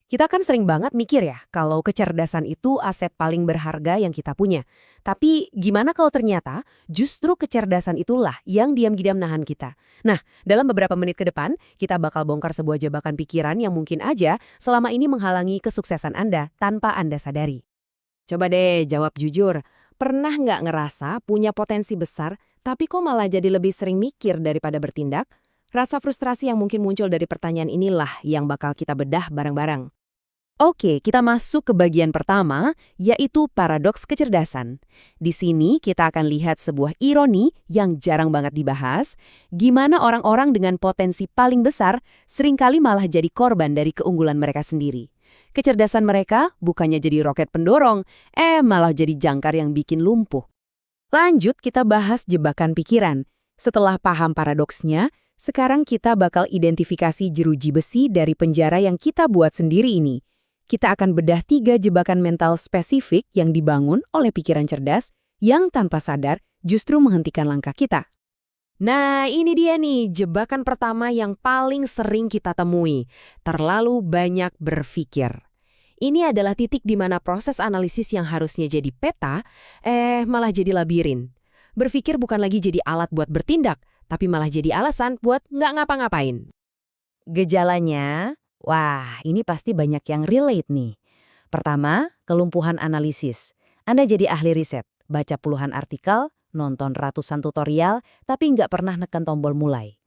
Kita kan sering banget mikir ya, kalau kecerdasan itu aset paling berharga yang kita punya. Tapi gimana kalau ternyata justru kecerdasan itulah yang diam-diam nahan kita? Nah, dalam beberapa menit ke depan, kita bakal bongkar sebuah jebakan pikiran yang mungkin aja selama ini menghalangi kesuksesan Anda tanpa Anda sadari. Coba deh jawab jujur, pernah nggak ngerasa punya potensi besar, tapi kok malah jadi lebih sering mikir daripada bertindak? Rasa frustrasi yang mungkin muncul dari pertanyaan inilah yang bakal kita bedah bareng-bareng. Oke, kita masuk ke bagian pertama, yaitu paradoks kecerdasan. Di sini kita akan lihat sebuah ironi yang jarang banget dibahas, gimana orang-orang dengan potensi paling besar seringkali malah jadi korban dari keunggulan mereka sendiri. Kecerdasan mereka bukannya jadi roket pendorong, malah jadi jangkar yang bikin lumpuh. Lanjut kita bahas jebakan pikiran. Setelah paham paradoksnya, sekarang kita bakal identifikasi jeruji besi dari penjara yang kita buat sendiri ini. Kita akan bedah 3 jebakan mental spesifik yang dibangun oleh pikiran cerdas yang tanpa sadar justru menghentikan langkah kita. Nah, ini dia nih jebakan pertama yang paling sering kita temui. Terlalu banyak berpikir. Ini adalah titik di mana proses analisis yang harusnya jadi peta, malah jadi labirin. Berpikir bukan lagi jadi alat buat bertindak, tapi malah jadi alasan buat nggak ngapa-ngapain. Gejalanya, wah ini pasti banyak yang relate nih. Pertama, kelumpuhan analisis. Anda jadi ahli riset, baca puluhan artikel, nonton ratusan tutorial, tapi nggak pernah neken tombol mulai.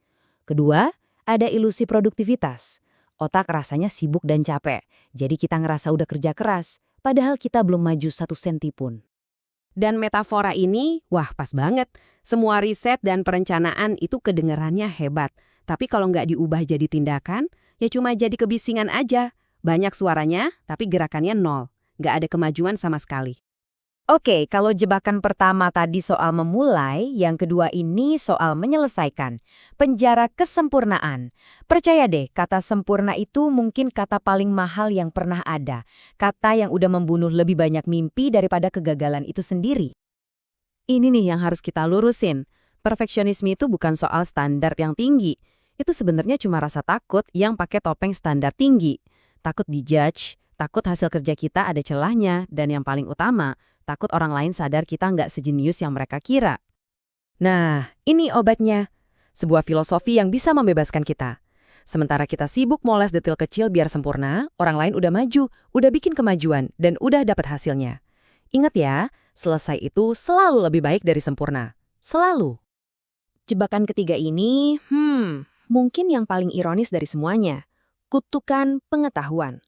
Kedua, ada ilusi produktivitas. Otak rasanya sibuk dan capek, jadi kita ngerasa udah kerja keras, padahal kita belum maju 1 senti pun. Dan metafora ini, wah pas banget. Semua riset dan perencanaan itu kedengarannya hebat. Tapi kalau nggak diubah jadi tindakan, ya cuma jadi kebisingan aja. Banyak suaranya, tapi gerakannya nol. Nggak ada kemajuan sama sekali. Oke, kalau jebakan pertama tadi soal memulai, yang kedua ini soal menyelesaikan. Penjara kesempurnaan. Percaya deh, kata sempurna itu mungkin kata paling mahal yang pernah ada. Kata yang udah membunuh lebih banyak mimpi daripada kegagalan itu sendiri. Ini nih yang harus kita lurusin. Perfeksionisme itu bukan soal standar yang tinggi. Itu sebenarnya cuma rasa takut yang pakai topeng standar tinggi. Takut dijudge, takut hasil kerja kita ada celahnya, dan yang paling utama, takut orang lain sadar kita nggak sejenius yang mereka kira. Nah, ini obatnya. Sebuah filosofi yang bisa membebaskan kita. Sementara kita sibuk moles detil kecil biar sempurna, orang lain udah maju, udah bikin kemajuan, dan udah dapat hasilnya. Ingat ya, selesai itu selalu lebih baik dari sempurna. Selalu. Jebakan ketiga ini, mungkin yang paling ironis dari semuanya. Kutukan pengetahuan.